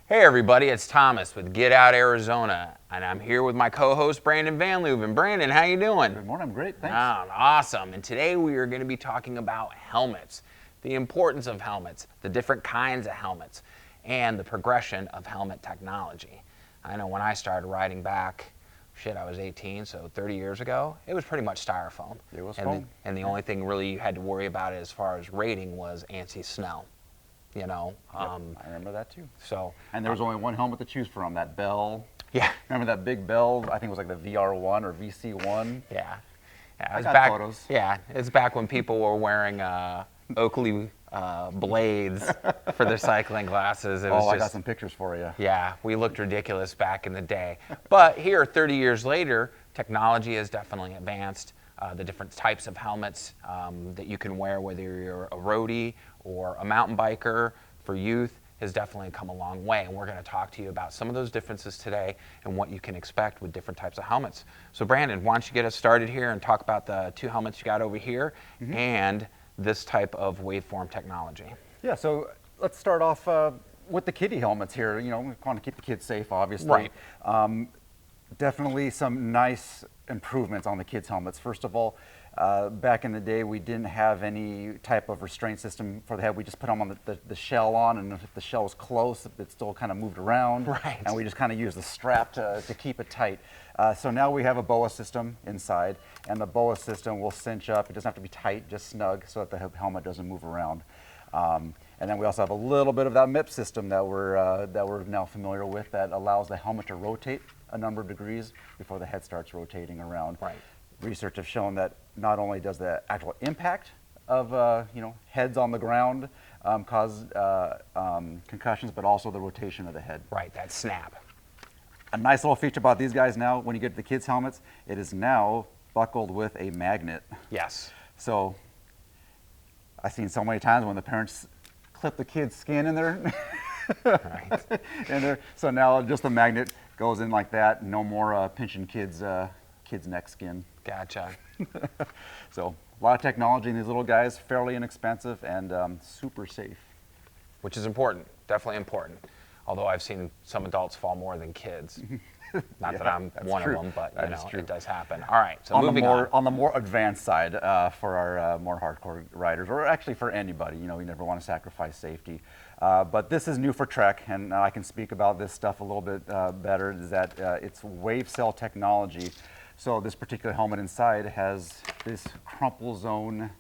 Hey everybody, it's Thomas with Get Out Arizona, and I'm here with my co-host Brandon Van Leuven. Brandon, how you doing? Good morning, I'm great, thanks. Awesome. And today we are going to be talking about helmets, the importance of helmets, the different kinds of helmets, and the progression of helmet technology. I know when I started riding back, I was 18, so 30 years ago, it was pretty much styrofoam. It was foam. And the only thing really you had to worry about as far as rating was ANSI Snell. You know, I remember that too. So, and there was only one helmet to choose from, that Bell. Yeah. Remember that big Bell? I think it was like the VR1 or VC1. Yeah. I got photos. Yeah, it's back when people were wearing Oakley blades for their cycling glasses. I got some pictures for you. Yeah, we looked ridiculous back in the day. But here, 30 years later, technology has definitely advanced. The different types of helmets that you can wear, whether you're a roadie or a mountain biker for youth, has definitely come a long way. And we're going to talk to you about some of those differences today and what you can expect with different types of helmets. So Brandon, why don't you get us started here and talk about the two helmets you got over here and this type of waveform technology. Yeah, so let's start off with the kiddie helmets here. You know, we want to keep the kids safe, obviously. Right. Definitely some nice improvements on the kids' helmets. First of all, back in the day, we didn't have any type of restraint system for the head. We just put them on the shell on, and if the shell was close, it still kind of moved around. Right. And we just kind of used the strap to keep it tight. So now we have a BOA system inside, and the BOA system will cinch up. It doesn't have to be tight, just snug, so that the helmet doesn't move around. And then we also have a little bit of that MIPS system that we're now familiar with that allows the helmet to rotate a number of degrees before the head starts rotating around. Right. Research has shown that not only does the actual impact of heads on the ground cause concussions, but also the rotation of the head. Right, that snap. A nice little feature about these guys now, when you get to the kids' helmets, it is now buckled with a magnet. Yes. So I've seen so many times when the parents clip the kid's skin in there. Right. So now just the magnet goes in like that. No more pinching kids' neck skin. Gotcha. So a lot of technology in these little guys, fairly inexpensive and super safe. Which is important, definitely important. Although I've seen some adults fall more than kids. Not Yeah, that I'm one true. of them, but That is true. it does happen. All right, so On moving on. On the more advanced side, for our more hardcore riders, or actually for anybody, you never want to sacrifice safety. But this is new for Trek, and I can speak about this stuff a little bit better, is that it's wave cell technology. So this particular helmet inside has this crumple zone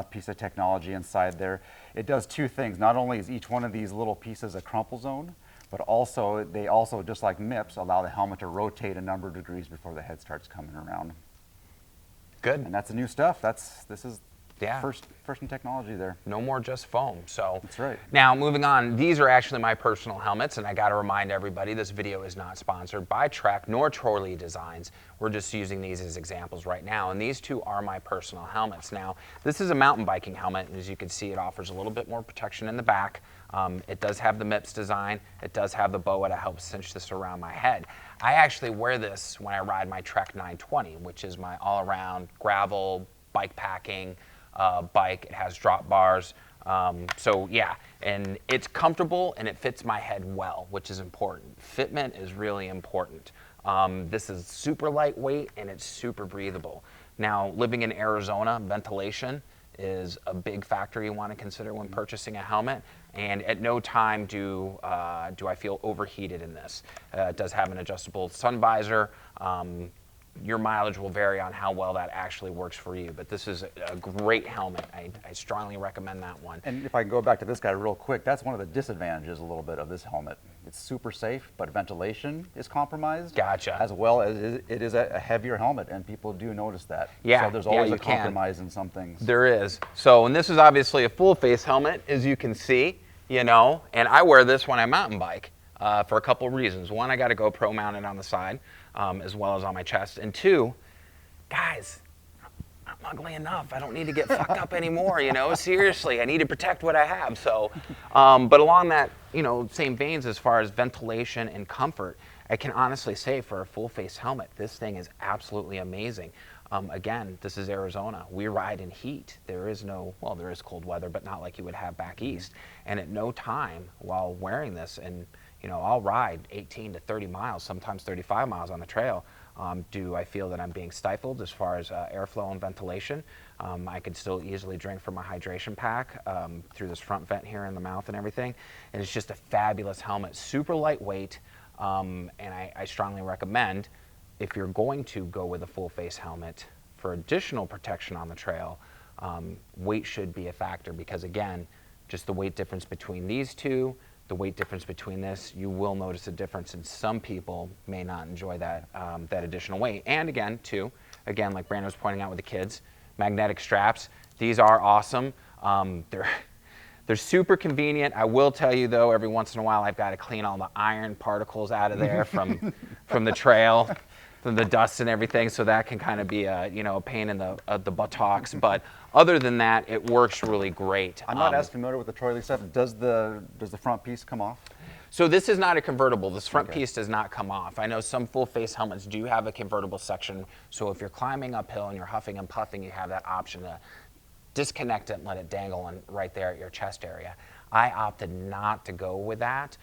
piece of technology inside there. It does two things. Not only is each one of these little pieces a crumple zone, but also they also, just like MIPS, allow the helmet to rotate a number of degrees before the head starts coming around. Good. And that's the new stuff. This is Yeah. first in technology there. No more just foam. So That's right. Now moving on, these are actually my personal helmets, and I got to remind everybody this video is not sponsored by Trek nor Trolley Designs. We're just using these as examples right now, and these two are my personal helmets. Now this is a mountain biking helmet, and as you can see, it offers a little bit more protection in the back. It does have the MIPS design. It does have the BOA to help cinch this around my head. I actually wear this when I ride my Trek 920, which is my all-around gravel bike packing bike. It has drop bars. So yeah, and it's comfortable and it fits my head well, which is important. Fitment is really important. This is super lightweight and it's super breathable. Now, living in Arizona, ventilation is a big factor you want to consider when purchasing a helmet, and at no time do I feel overheated in this. It does have an adjustable sun visor. Your mileage will vary on how well that actually works for you, but this is a great helmet. I strongly recommend that one. And if I can go back to this guy real quick, that's one of the disadvantages a little bit of this helmet. It's super safe, but ventilation is compromised. Gotcha. As well as it is a heavier helmet, and people do notice that. Yeah, So there's always you a compromise in some things. There is. So, and this is obviously a full face helmet, as you can see, and I wear this when I mountain bike for a couple of reasons. One, I got a GoPro mounted on the side, as well as on my chest. And two, guys, I'm ugly enough. I don't need to get fucked up anymore, Seriously, I need to protect what I have. So, but along that, same veins as far as ventilation and comfort, I can honestly say for a full face helmet, this thing is absolutely amazing. Again, this is Arizona. We ride in heat. There is cold weather, but not like you would have back east. And at no time while wearing this, and You know, I'll ride 18 to 30 miles, sometimes 35 miles on the trail. Do I feel that I'm being stifled as far as airflow and ventilation? I could still easily drink from my hydration pack through this front vent here in the mouth and everything. And it's just a fabulous helmet, super lightweight. And I strongly recommend, if you're going to go with a full face helmet for additional protection on the trail, weight should be a factor, because again, just the weight difference between these two, the weight difference between this, you will notice a difference, and some people may not enjoy that, that additional weight. And again, too, like Brandon was pointing out with the kids, magnetic straps, these are awesome. They're super convenient. I will tell you though, every once in a while I've got to clean all the iron particles out of there from the trail, from the dust and everything, so that can kind of be a, you know, a pain in the buttocks. But other than that, it works really great. I'm not as familiar with the Troy Lee stuff. Does the front piece come off? So this is not a convertible. This front piece does not come off. I know some full face helmets do have a convertible section. So if you're climbing uphill and you're huffing and puffing, you have that option to disconnect it and let it dangle right there at your chest area. I opted not to go with that.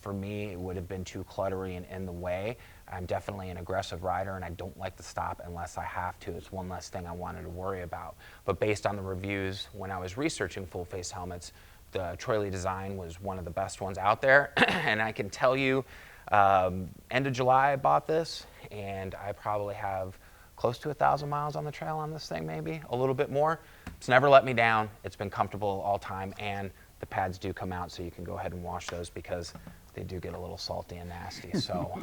For me, it would have been too cluttery and in the way. I'm definitely an aggressive rider, and I don't like to stop unless I have to. It's one less thing I wanted to worry about. But based on the reviews, when I was researching full face helmets, the Troy Lee design was one of the best ones out there. And I can tell you, end of July I bought this, and I probably have close to 1,000 miles on the trail on this thing, maybe a little bit more. It's never let me down. It's been comfortable all time, and the pads do come out, so you can go ahead and wash those because they do get a little salty and nasty. So,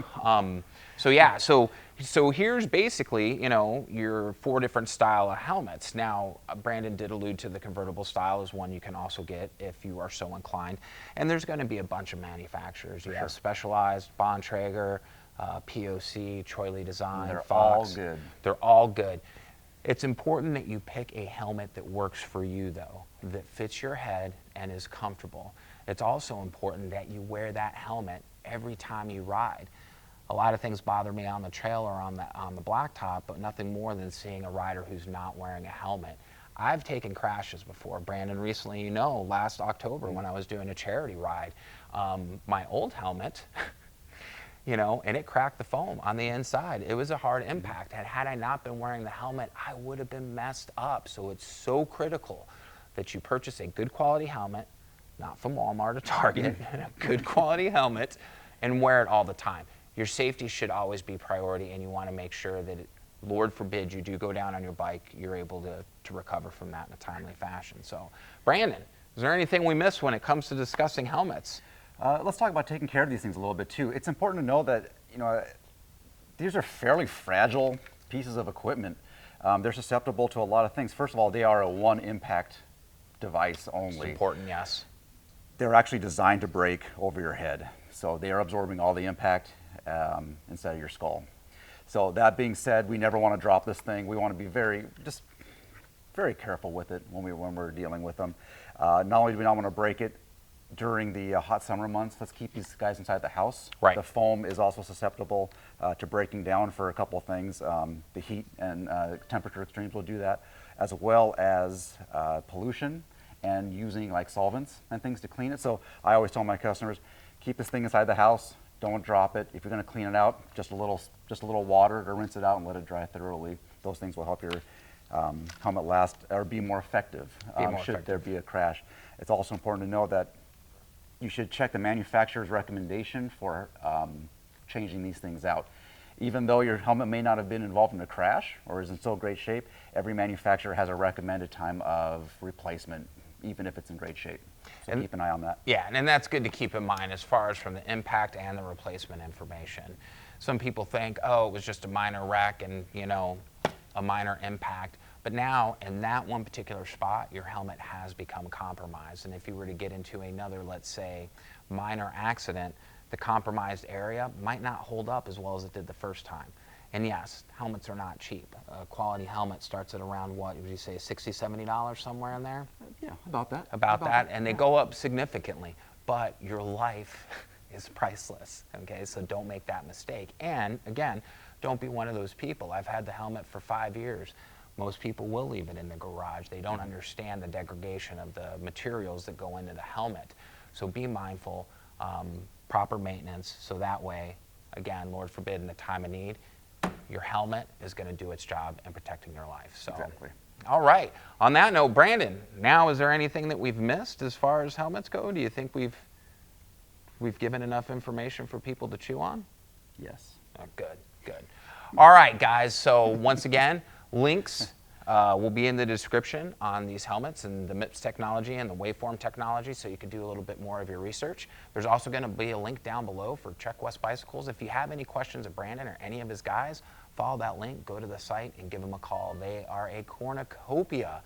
so here's basically, you know, your 4 different style of helmets. Now, Brandon did allude to the convertible style as one you can also get if you are so inclined. And there's going to be a bunch of manufacturers. You have Specialized, Bontrager, POC, Troy Lee Design, They're Fox. all good. They're all good. It's important that you pick a helmet that works for you, though, that fits your head and is comfortable. It's also important that you wear that helmet every time you ride. A lot of things bother me on the trail or on the blacktop, but nothing more than seeing a rider who's not wearing a helmet. I've taken crashes before. Brandon, recently, you know, last October when I was doing a charity ride, my old helmet, you know, and it cracked the foam on the inside. It was a hard impact. And had I not been wearing the helmet, I would have been messed up. So it's so critical that you purchase a good quality helmet, not from Walmart or Target, a good quality helmet, and wear it all the time. Your safety should always be priority, and you want to make sure that, Lord forbid, you do go down on your bike, you're able to recover from that in a timely fashion. So, Brandon, is there anything we miss when it comes to discussing helmets? Let's talk about taking care of these things a little bit too. It's important to know that, you know, these are fairly fragile pieces of equipment. They're susceptible to a lot of things. First of all, they are a one impact device only. It's important, yes. They're actually designed to break over your head. So they are absorbing all the impact inside of your skull. So that being said, we never want to drop this thing. We want to be very careful with it when we're dealing with them. Not only do we not want to break it during the hot summer months, let's keep these guys inside the house. Right. The foam is also susceptible to breaking down for a couple of things. The heat and temperature extremes will do that, as well as pollution and using like solvents and things to clean it. So I always tell my customers, keep this thing inside the house, don't drop it. If you're going to clean it out, just a little water to rinse it out and let it dry thoroughly. Those things will help your helmet last or be more effective should there be a crash. It's also important to know that you should check the manufacturer's recommendation for changing these things out. Even though your helmet may not have been involved in a crash or is in so great shape, every manufacturer has a recommended time of replacement, even if it's in great shape. So keep an eye on that. Yeah, and that's good to keep in mind as far as from the impact and the replacement information. Some people think, oh, it was just a minor wreck and, you know, a minor impact. But now, in that one particular spot, your helmet has become compromised. And if you were to get into another, let's say, minor accident, the compromised area might not hold up as well as it did the first time. And yes, helmets are not cheap. A quality helmet starts at around, what would you say, $60, $70 somewhere in there? Yeah, about that. About that, and they go up significantly. But your life is priceless, okay? So don't make that mistake. And again, don't be one of those people. I've had the helmet for 5 years. Most people will leave it in the garage. They don't understand the degradation of the materials that go into the helmet. So be mindful. proper maintenance, so that way, again, Lord forbid, in the time of need, your helmet is going to do its job in protecting your life. So, Exactly. all right. On that note, Brandon, now is there anything that we've missed as far as helmets go? Do you think we've given enough information for people to chew on? Yes. Oh, good, good. All right, guys. So once again, links will be in the description on these helmets and the MIPS technology and the waveform technology, so you can do a little bit more of your research. There's also going to be a link down below for Trek West Bicycles. If you have any questions of Brandon or any of his guys, follow that link, go to the site, and give them a call. They are a cornucopia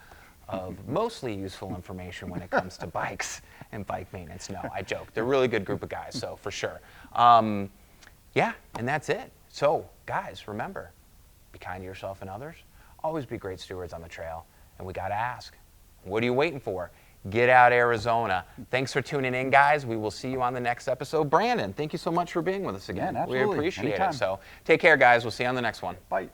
of mostly useful information when it comes to bikes and bike maintenance. No, I joke. They're a really good group of guys, so for sure. Yeah, and that's it. So, guys, remember, be kind to yourself and others. Always be great stewards on the trail. And we got to ask, what are you waiting for? Get out, Arizona. Thanks for tuning in, guys. We will see you on the next episode. Brandon, thank you so much for being with us again. Yeah, absolutely. We appreciate Anytime. it. So take care, guys. We'll see you on the next one. Bye.